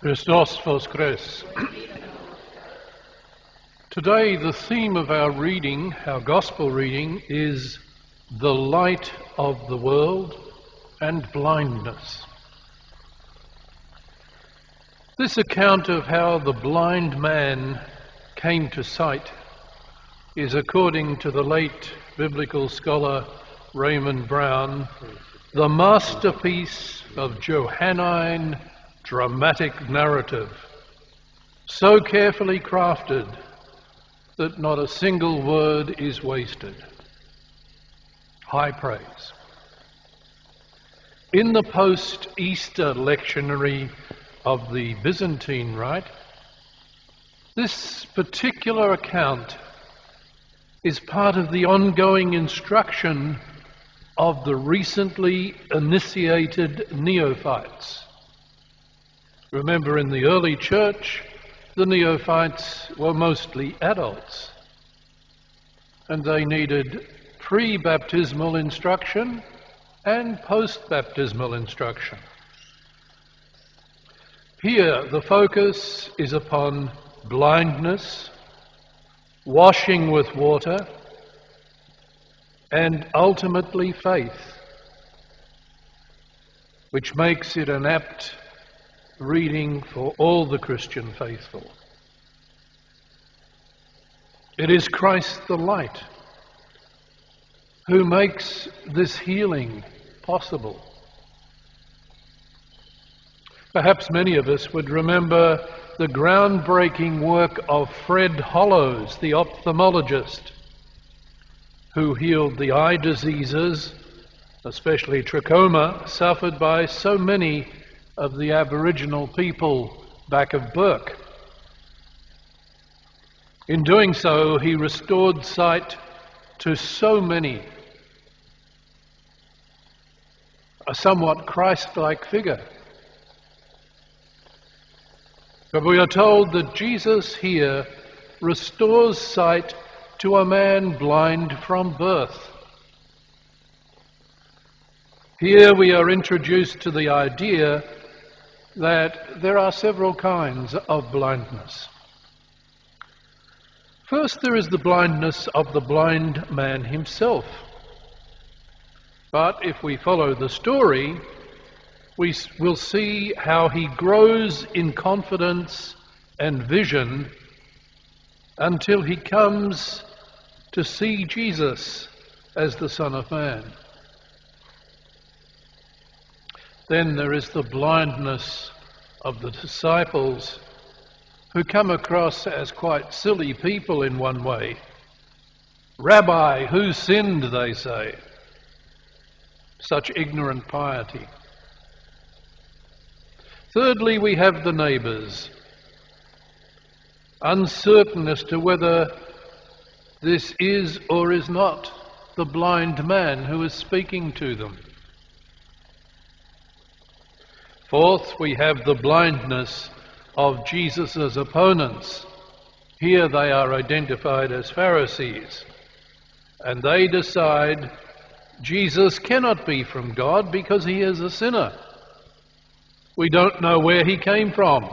Christos Voskres. Today the theme of our reading, our gospel reading, is the light of the world and blindness. This account of how the blind man came to sight is, according to the late biblical scholar Raymond Brown, the masterpiece of Johannine dramatic narrative, so carefully crafted that not a single word is wasted. High praise. In the post-Easter lectionary of the Byzantine Rite, this particular account is part of the ongoing instruction of the recently initiated neophytes. Remember, in the early church, the neophytes were mostly adults, and they needed pre-baptismal instruction and post-baptismal instruction. Here, the focus is upon blindness, washing with water, and ultimately faith, which makes it an apt reading for all the Christian faithful. It is Christ the light who makes this healing possible. Perhaps many of us would remember the groundbreaking work of Fred Hollows, the ophthalmologist, who healed the eye diseases, especially trachoma, suffered by so many of the Aboriginal people back of Burke. In doing so, he restored sight to so many, a somewhat Christ-like figure. But we are told that Jesus here restores sight to a man blind from birth. Here we are introduced to the idea that there are several kinds of blindness. First, there is the blindness of the blind man himself. But if we follow the story, we will see how he grows in confidence and vision until he comes to see Jesus as the Son of Man. Then there is the blindness of the disciples, who come across as quite silly people in one way. Rabbi, who sinned, they say. Such ignorant piety. Thirdly, we have the neighbours, uncertain as to whether this is or is not the blind man who is speaking to them. Fourth, we have the blindness of Jesus' opponents. Here they are identified as Pharisees, and they decide Jesus cannot be from God because he is a sinner. We don't know where he came from.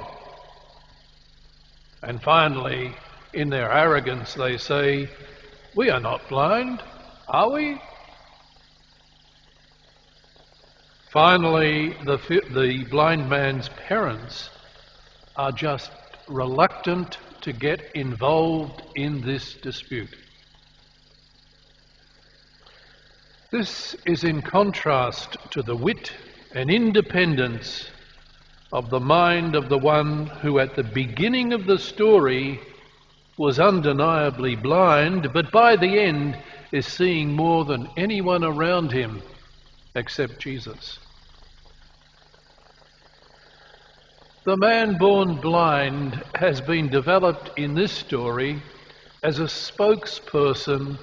And finally, in their arrogance, they say, "We are not blind, are we?" Finally, the blind man's parents are just reluctant to get involved in this dispute. This is in contrast to the wit and independence of the mind of the one who at the beginning of the story was undeniably blind, but by the end is seeing more than anyone around him except Jesus. The man born blind has been developed in this story as a spokesperson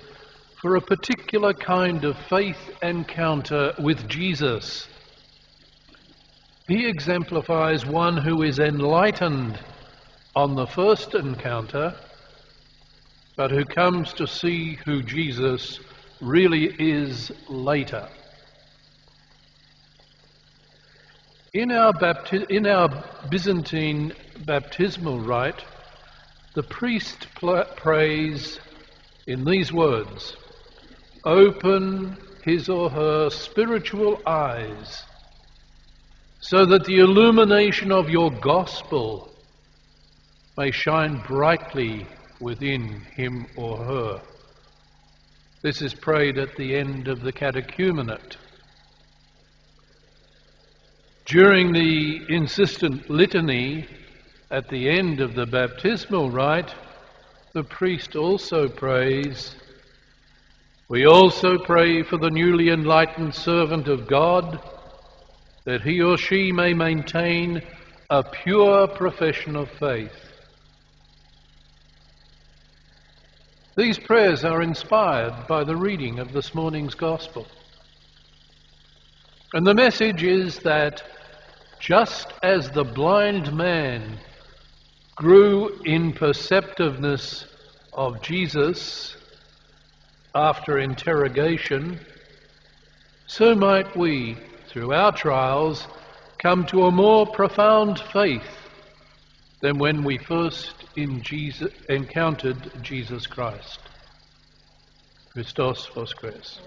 for a particular kind of faith encounter with Jesus. He exemplifies one who is enlightened on the first encounter, but who comes to see who Jesus really is later. In our Byzantine baptismal rite, the priest prays in these words: "Open his or her spiritual eyes, so that the illumination of your gospel may shine brightly within him or her." This is prayed at the end of the catechumenate. During the insistent litany at the end of the baptismal rite, the priest also prays, "We also pray for the newly enlightened servant of God, that he or she may maintain a pure profession of faith." These prayers are inspired by the reading of this morning's Gospel. And the message is that just as the blind man grew in perceptiveness of Jesus after interrogation, so might we, through our trials, come to a more profound faith than when we first encountered Jesus Christ. Christos Voskres.